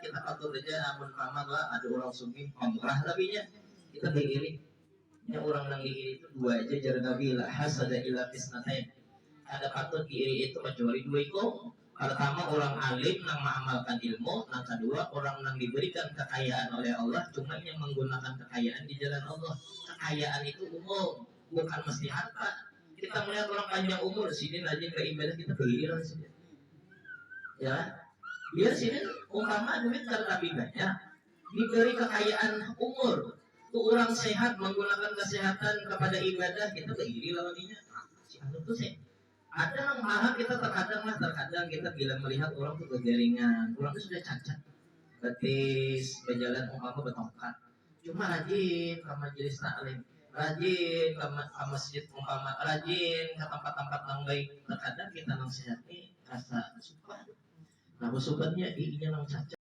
kita atur aja amun paman lah ada orang sugih umrah tapi nya kita iri nya orang nang iri itu dua aja jar Nabi la hasada illa fisnatain ada patut iri itu kecuali dua itu. Pertama orang alim nang mengamalkan ilmu, yang kedua orang nang diberikan kekayaan oleh Allah cuma yang menggunakan kekayaan di jalan Allah. Kekayaan itu umum, bukan mesti harta. Kita melihat orang panjang umur sini rajin beribadah kita beribadah sini. Ya, biar sini umpama duit tapi banyak, diberi kekayaan umur. Tuh orang sehat menggunakan kesehatan kepada ibadah kita beri lawannya. Si anu tuh sih. Ada yang marah kita terkadang kita bila melihat orang tuh kegaringan, orang tuh sudah cacat, betis, berjalan umpama betongkat, cuma rajin ke majelis taklim, rajin ke masjid umpama, rajin ke tempat-tempat yang baik, terkadang kita nang sehat nih rasa suka, nah sukannya inya nang cacat.